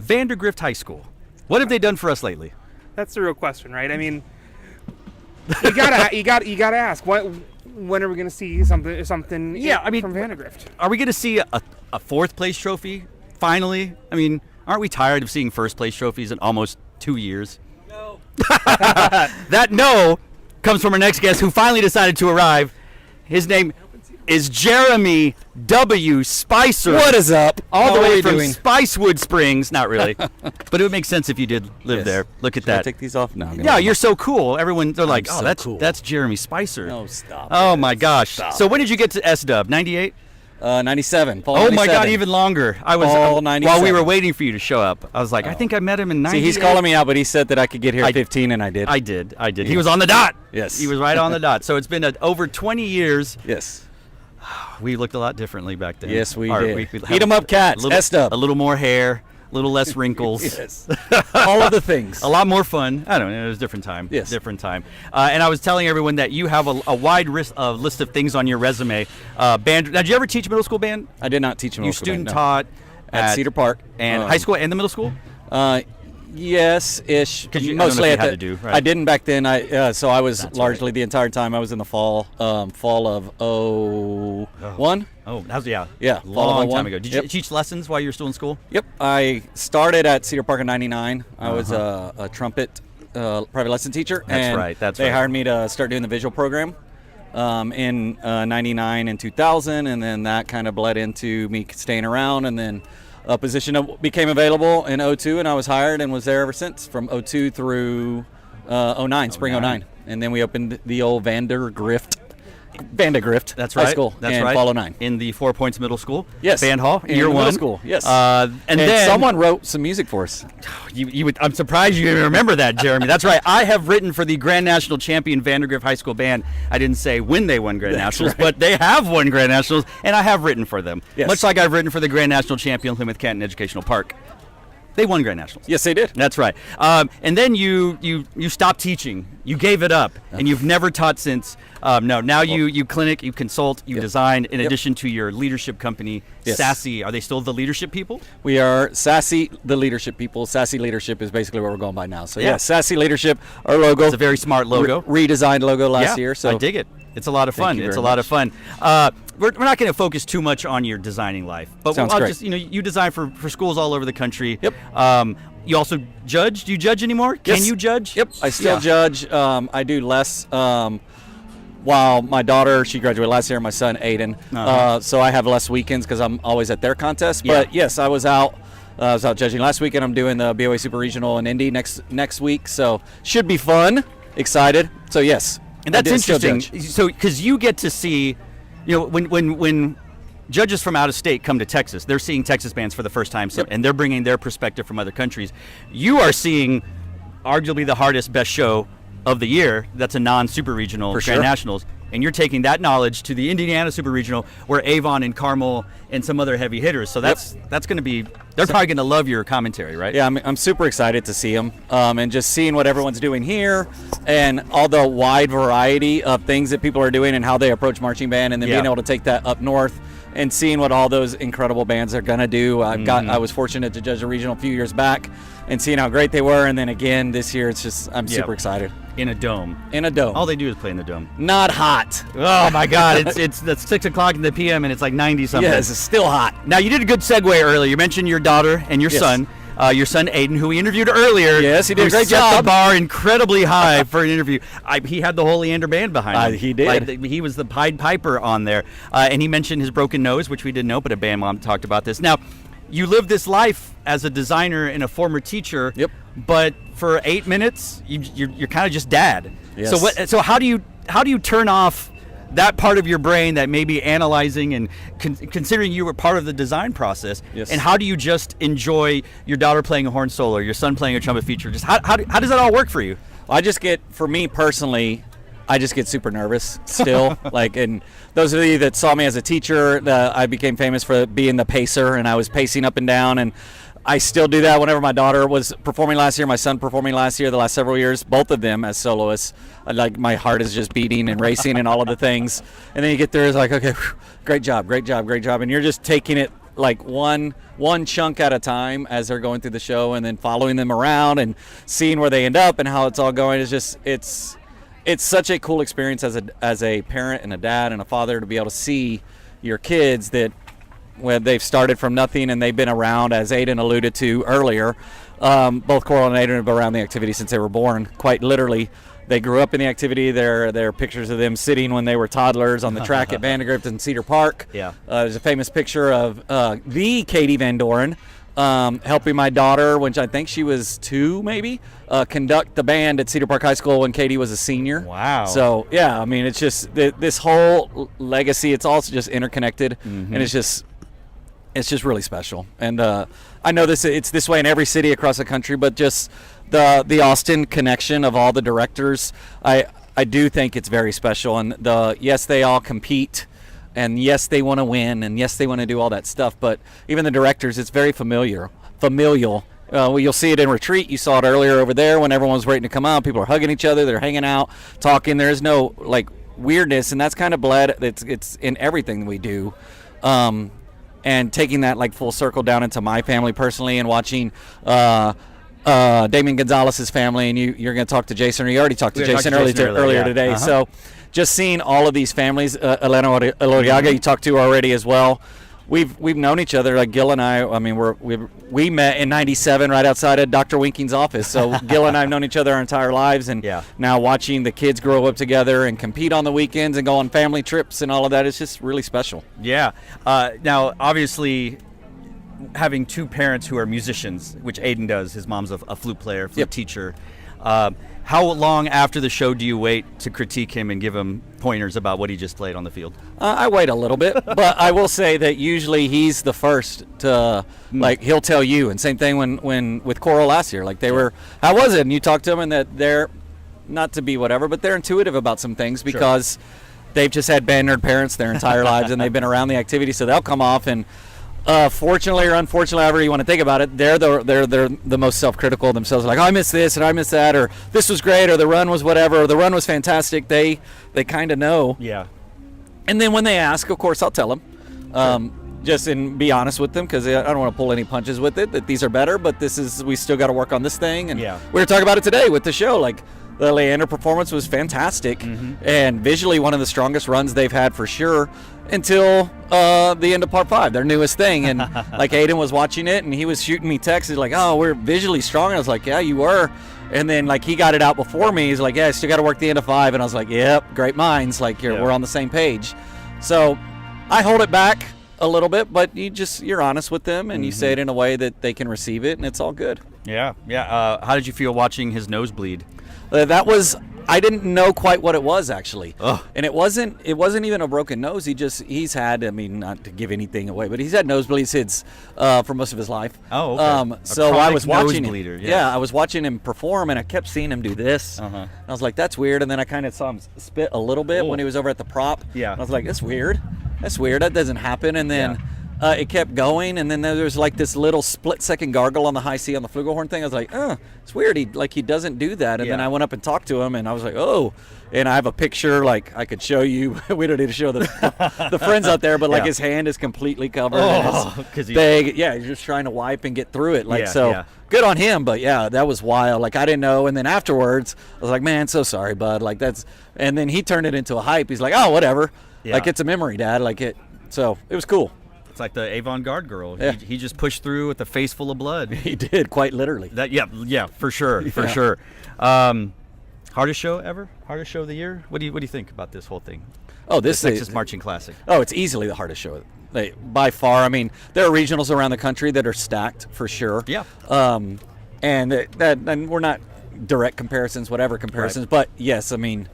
Vandergrift High School. What have they done for us lately? That's the real question, right? I mean, you gotta ask. When are we going to see something? From Vandergrift. Are we going to see a fourth place trophy finally? I mean, aren't we tired of seeing first place trophies in almost 2 years? No. That no comes from our next guest who finally decided to arrive. His name is Jeremy W. Spicer. What is up? All the How are way you from doing? Spicewood Springs. Not really. But it would make sense if you did live Yes. there. Look at Should I that. take these off now? Yeah, you're so cool. Everyone, they're like, so that's cool. that's Jeremy Spicer. No, stop. Oh, it. my gosh. Stop So when did you get to S-Dub? 98? 97. Fall Oh, my 97. God, even longer. I was Fall while 97. we were waiting for you to show up. I was like, I think I met him in 98. See, he's calling me out, but he said that I could get here I- at 15, and I did. I did. He was on the dot. Yes. He was right on the dot. So it's been over 20 years. Yes. We looked a lot differently back then. Yes, we Or did. we Eat 'em up, cats. S-Dub. A little more hair, a little less wrinkles. Yes. All of the things. A lot more fun. I don't know. It was a different time. Yes. Different time. And I was telling everyone that you have a wide list of things on your resume. Band. Now, did you ever teach middle school band? I did not teach him. You student taught at Cedar Park and high school and the middle school. Yes-ish. 'Cause you- I don't know mostly if you at had to do, right? I didn't back then. So I was That's largely right. the entire time. I was in the fall of '01. Oh, that was Yeah, fall long of time 01. ago. Did Yep. you teach lessons while you were still in school? Yep. I started at Cedar Park in '99. I was Uh-huh. a trumpet private lesson teacher. That's and right, that's they right. hired me to start doing the visual program in '99 and 2000, and then that kind of bled into me staying around, and then a position became available in '02, and I was hired and was there ever since from '02 through '09, spring 09. '09, and then we opened the old Vandergrift That's right. High School That's in right. fall '09. In the 4 Points Middle School. Yes. Band hall. In Year the one. middle school. Yes. And then someone wrote some music for us. I'm surprised you even remember that, Jeremy. That's right. I have written for the Grand National champion Vandergrift High School band. I didn't say when they won Grand Nationals, right. but they have won Grand Nationals, and I have written for them. Yes. Much like I've written for the Grand National champion Plymouth Canton Educational Park. They won Grand Nationals. Yes, they did. That's right. And then you stopped teaching. You gave it up, and you've never taught since. No, now you clinic, you consult, you design, in addition to your leadership company, Yes. Sassy. Are they still the leadership people? We are Sassy, the leadership people. Sassy Leadership is basically what we're going by now. So, Yeah. yeah, Sassy Leadership, our logo. It's a very smart logo. Redesigned logo last year. So I dig it. It's a lot of Thank fun. you It's a very lot of fun. We're not going to focus too much on your designing life, but Sounds I'll great. just you design for schools all over the country. Yep. You also judge. Do you judge anymore? Can Yes. you judge? Yep, I still Yeah. judge. I do less. While my daughter, she graduated last year, my son Aiden, so I have less weekends because I'm always at their contests. Yeah. But yes, I was out judging last weekend. I'm doing the BOA Super Regional in Indy next week, so should be fun. Excited. So yes, And that's I did still interesting. judge. So because you get to see, when judges from out of state come to Texas, they're seeing Texas bands for the first time, so, Yep. and they're bringing their perspective from other countries. You are seeing arguably the hardest, best show of the year. That's a non-super regional For Grand sure. Nationals. And you're taking that knowledge to the Indiana Super Regional, where Avon and Carmel and some other heavy hitters. So that's going to be. They're probably going to love your commentary, right? Yeah, I'm super excited to see them, and just seeing what everyone's doing here, and all the wide variety of things that people are doing and how they approach marching band, and then being Yeah. able to take that up north and seeing what all those incredible bands are gonna do. I was fortunate to judge a regional a few years back, and seeing how great they were, and then again this year, it's just I'm super excited. In a dome. In a dome. All they do is play in the dome. Not hot. Oh my God! It's 6 o'clock in the PM and it's like 90 something. Yes, it's still hot. Now you did a good segue earlier. You mentioned your daughter and your Yes. son. Your son Aiden, who we interviewed earlier. Yes, he did a who great set the job. bar incredibly high for an interview. He had the whole Leander band behind him. He did. Like, he was the Pied Piper on there. And he mentioned his broken nose, which we didn't know, but a band mom talked about this. Now, you live this life as a designer and a former teacher. Yep. But for 8 minutes, you're kind of just dad. Yes. So how do you turn off that part of your brain that may be analyzing and considering you were part of the design process? Yes. And how do you just enjoy your daughter playing a horn solo, your son playing a trumpet feature? Just how does that all work for you? For me personally, I just get super nervous still. And those of you that saw me as a teacher, I became famous for being the pacer, and I was pacing up and down, and I still do that whenever my daughter was performing last year, my son performing last year, the last several years, both of them as soloists. My heart is just beating and racing and all of the things. And then you get there, it's like, okay, whew, great job. And you're just taking it like one one chunk at a time as they're going through the show, and then following them around and seeing where they end up and how it's all going is just it's such a cool experience as a parent and a dad and a father to be able to see your kids that when they've started from nothing and they've been around, as Aiden alluded to earlier. Both Coral and Aiden have been around the activity since they were born, quite literally. They grew up in the activity. There are pictures of them sitting when they were toddlers on the track at Vandergrift and Cedar Park. Yeah. There's a famous picture of the Katie Van Doren helping my daughter, which I think she was 2 maybe, conduct the band at Cedar Park High School when Katie was a senior. Wow. So, yeah, I mean, it's just this whole legacy. It's also just interconnected, and it's just really special. And I know it's this way in every city across the country, but just the Austin connection of all the directors, I do think it's very special. And yes, they all compete, and yes, they want to win, and yes, they want to do all that stuff. But even the directors, it's very familial. Well, you'll see it in retreat. You saw it earlier over there when everyone was waiting to come out. People are hugging each other. They're hanging out, talking. There is no weirdness, and that's kind of bled. It's in everything we do. And taking that full circle down into my family personally, and watching Damien Gonzalez's family, and you're going to talk to Jason, or you already talked to Jason earlier today. Uh-huh. So just seeing all of these families, Elena Eloriaga, you talked to already as well. We've known each other, like Gil and I mean, we met in '97 right outside of Dr. Winking's office. So Gil and I have known each other our entire lives, and now watching the kids grow up together and compete on the weekends and go on family trips and all of that is just really special. Yeah. Now, obviously, having 2 parents who are musicians, which Aiden does, his mom's a flute player, flute teacher. How long after the show do you wait to critique him and give him pointers about what he just played on the field? I wait a little bit, but I will say that usually he's the first to, he'll tell you. And same thing when with Coral last year. How was it? And you talk to them, and that they're, not to be whatever, but they're intuitive about some things because they've just had band nerd parents their entire lives, and they've been around the activity, so they'll come off and fortunately or unfortunately, however you want to think about it, they're the most self-critical themselves. Like, oh, I missed this and I missed that, or this was great, or the run was whatever, or the run was fantastic. They kind of know. Yeah. And then when they ask, of course, I'll tell them. Just and be honest with them, because I don't want to pull any punches with it. That these are better, but we still got to work on this thing. And we were talking about it today with the show. Like, the Leander performance was fantastic, and visually one of the strongest runs they've had for sure until the end of part 5, their newest thing. And Aiden was watching it, and he was shooting me texts. He's like, "Oh, we're visually strong." And I was like, "Yeah, you were." And then he got it out before me. He's like, "Yeah, I still got to work the end of 5." And I was like, "Yep, great minds. We're on the same page." So I hold it back a little bit, but you're honest with them, and you say it in a way that they can receive it, and it's all good. Yeah. How did you feel watching his nose bleed? I didn't know quite what it was, actually. Ugh. And it wasn't even a broken nose. He's had, not to give anything away, but he's had nosebleeds for most of his life. Oh, okay. So I was watching him. Yes. Yeah, I was watching him perform, and I kept seeing him do this. Uh-huh. And I was like, that's weird. And then I kind of saw him spit a little bit when he was over at the prop. Yeah. And I was like, that's weird. That doesn't happen. And then it kept going, and then there was this little split-second gargle on the high C on the flugelhorn thing. I was like, it's weird. He doesn't do that. And then I went up and talked to him, and I was like, oh. And I have a picture, I could show you. We don't need to show the friends out there, but his hand is completely covered. Because he's just trying to wipe and get through it. Good on him. But that was wild. I didn't know. And then afterwards, I was like, man, so sorry, bud. And then he turned it into a hype. He's like, oh, whatever. Yeah. It's a memory, Dad. So it was cool. It's like the avant-garde girl. Yeah. He just pushed through with a face full of blood. He did, quite literally. For sure. Hardest show ever? Hardest show of the year? What do you think about this whole thing? Oh, the Texas Marching Classic. Oh, it's easily the hardest show. By far. I mean, there are regionals around the country that are stacked for sure. Yeah. And we're not direct comparisons, whatever comparisons, but yes, I mean,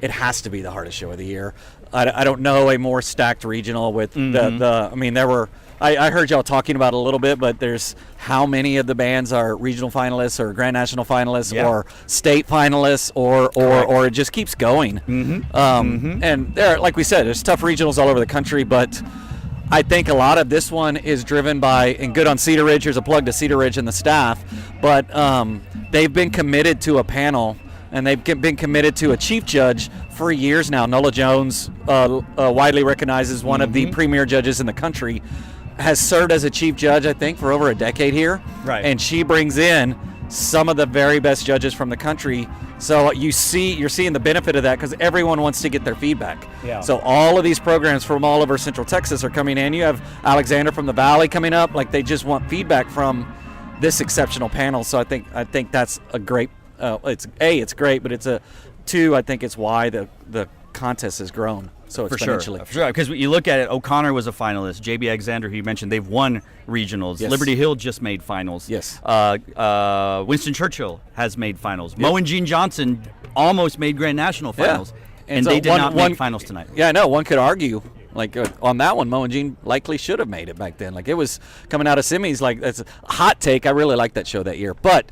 it has to be the hardest show of the year. I don't know a more stacked regional with I heard y'all talking about it a little bit, but there's how many of the bands are regional finalists or grand national finalists or state finalists or it just keeps going. And there, like we said, there's tough regionals all over the country, but I think a lot of this one is driven by, and good on Cedar Ridge, here's a plug to Cedar Ridge and the staff, but they've been committed to a panel, and they've been committed to a chief judge for years now. Nola Jones, widely recognized as one of the premier judges in the country. has served as a chief judge, I think, for over a decade here. Right. And she brings in some of the very best judges from the country. So you're seeing the benefit of that because everyone wants to get their feedback. Yeah. So all of these programs from all over Central Texas are coming in. You have Alexander from the Valley coming up. Like, they just want feedback from this exceptional panel. So I think that's a great. It's great, but I think it's why the contest has grown so exponentially. For sure. Because you look at it, O'Connor was a finalist. JB Alexander, who you mentioned, they've won regionals. Yes. Liberty Hill just made finals. Yes. Winston Churchill has made finals. Mo and Gene Johnson almost made Grand National finals, and so they did not make finals tonight. Yeah, I know. One could argue, like, on that one, Mo and Gene likely should have made it back then. Like, it was coming out of semis. Like, that's a hot take. I really liked that show that year. But,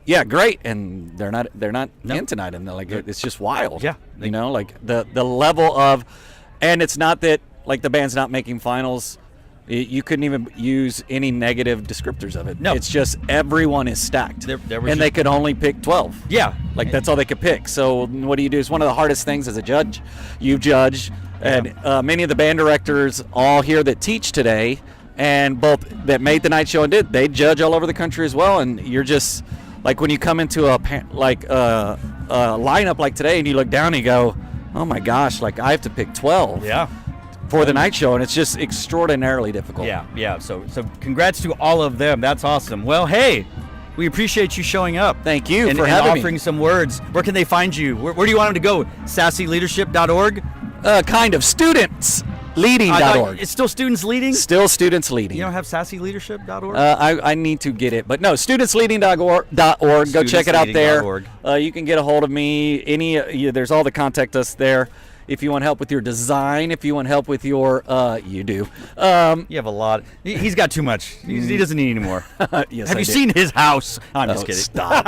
yeah, great. And they're not in tonight. And like, it's just wild. Yeah. You know, like the level of, and it's not that like the band's not making finals. You couldn't even use any negative descriptors of it. No. It's just everyone is stacked. They could only pick 12. Yeah. Like, that's all they could pick. So what do? It's one of the hardest things as a judge. You judge, and many of the band directors all here that teach today, and both that made the night show and they judge all over the country as well. And you're just like, when you come into a lineup like today, and you look down and you go, oh my gosh, like, I have to pick 12. Yeah. For the night show, and it's just extraordinarily difficult. Yeah. So congrats to all of them. That's awesome. Well, hey, we appreciate you showing up. Thank you and for having offering me. some words. Where can they find you? Where do you want them to go? SassyLeadership.org? Kind of. StudentsLeading.org. It's still Students Leading? Still Students Leading. You don't have SassyLeadership.org? I need to get it, but no, StudentsLeading.org. Go check it out there. You can get a hold of me. There's all the contact us there. If you want help with your design, if you want help with your, you do. You have a lot. He's got too much. He doesn't need any more. Yes, have you seen his house? I'm just kidding. Stop.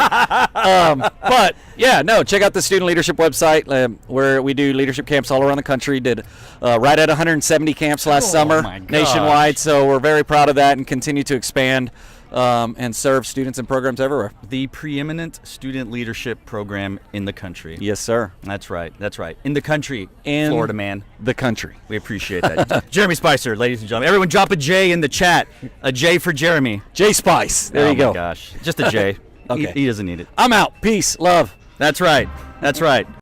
But yeah, no, check out the Student Leadership website where we do leadership camps all around the country. Did right at 170 camps last summer nationwide. So we're very proud of that and continue to expand. And serve students and programs everywhere. The preeminent student leadership program in the country. Yes, sir. That's right. In the country. In Florida, man. The country. We appreciate that. Jeremy Spicer, ladies and gentlemen. Everyone drop a J in the chat. A J for Jeremy. J Spice. There you go. Oh, my gosh. Just a J. Okay. He doesn't need it. I'm out. Peace. Love. That's right.